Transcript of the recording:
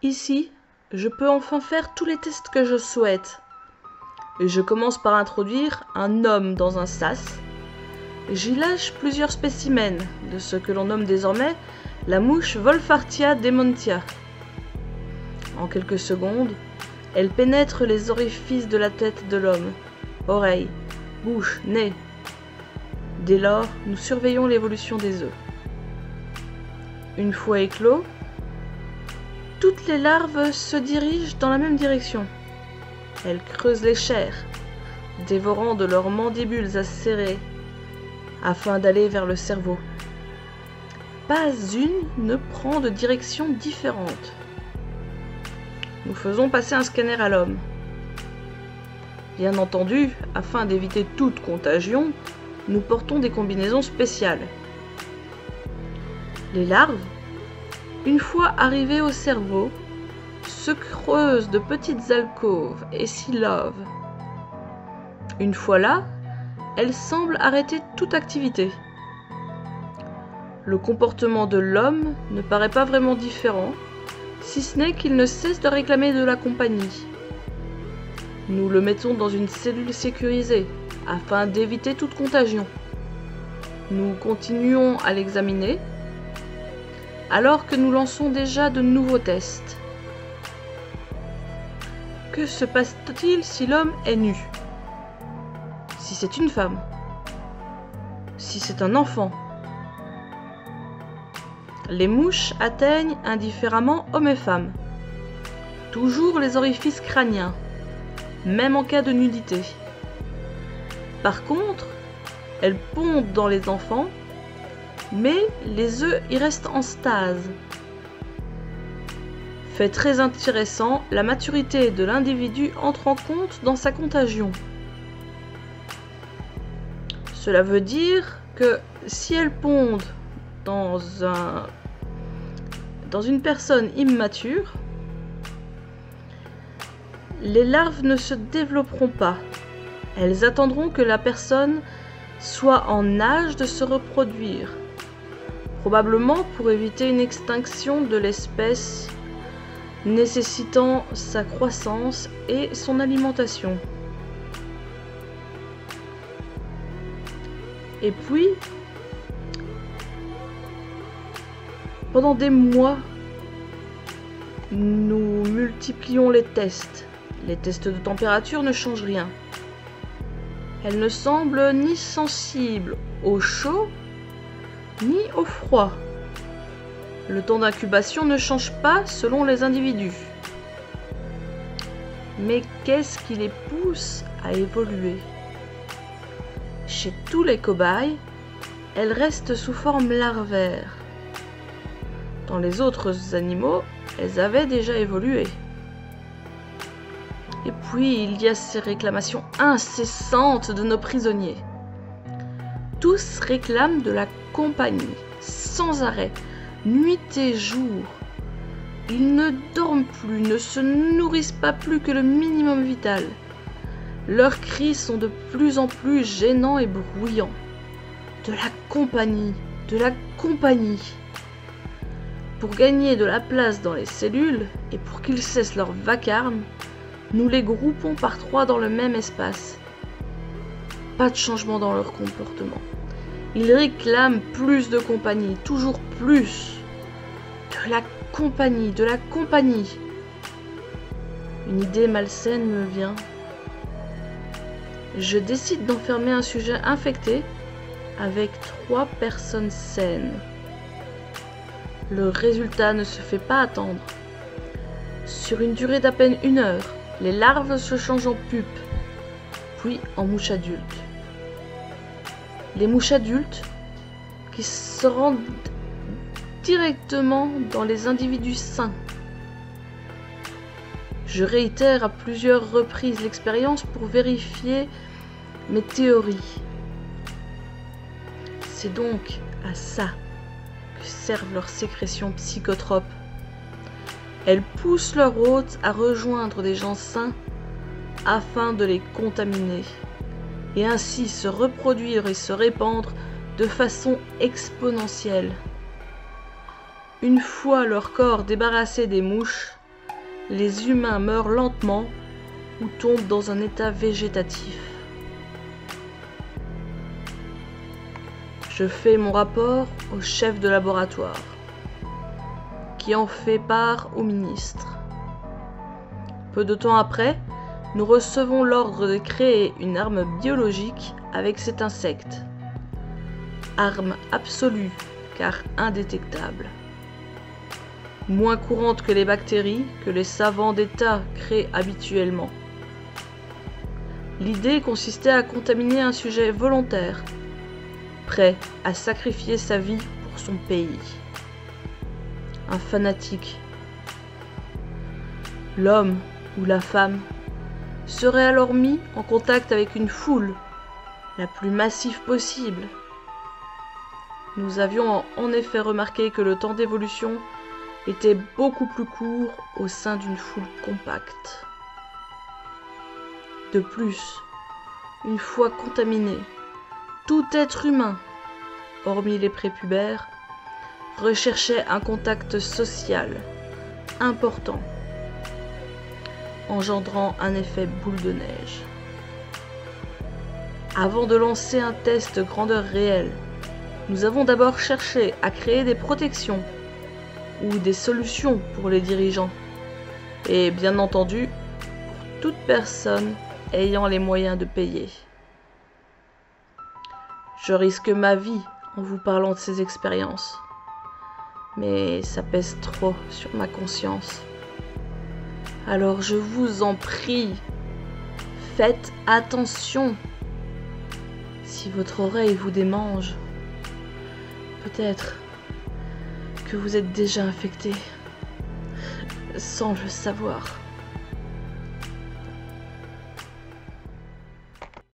Ici, je peux enfin faire tous les tests que je souhaite. Et je commence par introduire un homme dans un sas. J'y lâche plusieurs spécimens de ce que l'on nomme désormais la mouche Wolfartia demontia. En quelques secondes, elle pénètre les orifices de la tête de l'homme, oreilles, bouche, nez. Dès lors, nous surveillons l'évolution des œufs. Une fois éclos, toutes les larves se dirigent dans la même direction. Elles creusent les chairs, dévorant de leurs mandibules acérées, afin d'aller vers le cerveau. Pas une ne prend de direction différente. Nous faisons passer un scanner à l'homme. Bien entendu, afin d'éviter toute contagion, nous portons des combinaisons spéciales. Les larves, une fois arrivées au cerveau, se creusent de petites alcôves et s'y lovent. Une fois là, elles semblent arrêter toute activité. Le comportement de l'homme ne paraît pas vraiment différent, si ce n'est qu'il ne cesse de réclamer de la compagnie. Nous le mettons dans une cellule sécurisée, afin d'éviter toute contagion. Nous continuons à l'examiner, alors que nous lançons déjà de nouveaux tests. Que se passe-t-il si l'homme est nu? Si c'est une femme? Si c'est un enfant? Les mouches atteignent indifféremment hommes et femmes. Toujours les orifices crâniens, même en cas de nudité. Par contre, elles pondent dans les enfants, mais les œufs y restent en stase. Fait très intéressant, la maturité de l'individu entre en compte dans sa contagion. Cela veut dire que si elles pondent dans une personne immature, les larves ne se développeront pas. Elles attendront que la personne soit en âge de se reproduire, probablement pour éviter une extinction de l'espèce nécessitant sa croissance et son alimentation. Et puis, pendant des mois, nous multiplions les tests. Les tests de température ne changent rien. Elles ne semblent ni sensibles au chaud, ni au froid. Le temps d'incubation ne change pas selon les individus. Mais qu'est-ce qui les pousse à évoluer? Chez tous les cobayes, elles restent sous forme larvaire. Dans les autres animaux, elles avaient déjà évolué. Et puis, il y a ces réclamations incessantes de nos prisonniers. Tous réclament de la compagnie, sans arrêt, nuit et jour. Ils ne dorment plus, ne se nourrissent pas plus que le minimum vital. Leurs cris sont de plus en plus gênants et bruyants. De la compagnie, de la compagnie. Pour gagner de la place dans les cellules et pour qu'ils cessent leur vacarme, nous les groupons par 3 dans le même espace. Pas de changement dans leur comportement. Ils réclament plus de compagnie, toujours plus. De la compagnie, de la compagnie. Une idée malsaine me vient. Je décide d'enfermer un sujet infecté avec 3 personnes saines. Le résultat ne se fait pas attendre. Sur une durée d'à peine 1 heure, les larves se changent en pupe, puis en mouches adultes. Les mouches adultes, qui se rendent directement dans les individus sains. Je réitère à plusieurs reprises l'expérience pour vérifier mes théories. C'est donc à ça que servent leurs sécrétions psychotropes. Elles poussent leurs hôtes à rejoindre des gens sains afin de les contaminer et ainsi se reproduire et se répandre de façon exponentielle. Une fois leur corps débarrassé des mouches, les humains meurent lentement ou tombent dans un état végétatif. Je fais mon rapport au chef de laboratoire, qui en fait part au ministre. Peu de temps après, nous recevons l'ordre de créer une arme biologique avec cet insecte. Arme absolue, car indétectable. Moins courante que les bactéries que les savants d'État créent habituellement. L'idée consistait à contaminer un sujet volontaire, prêt à sacrifier sa vie pour son pays. Un fanatique. L'homme ou la femme serait alors mis en contact avec une foule, la plus massive possible. Nous avions en effet remarqué que le temps d'évolution était beaucoup plus court au sein d'une foule compacte. De plus, une fois contaminé, tout être humain, hormis les prépubères, recherchait un contact social important, engendrant un effet boule de neige. Avant de lancer un test grandeur réelle, nous avons d'abord cherché à créer des protections ou des solutions pour les dirigeants, et bien entendu, pour toute personne ayant les moyens de payer. Je risque ma vie en vous parlant de ces expériences, mais ça pèse trop sur ma conscience. Alors je vous en prie, faites attention. Si votre oreille vous démange, peut-être que vous êtes déjà infecté, sans le savoir.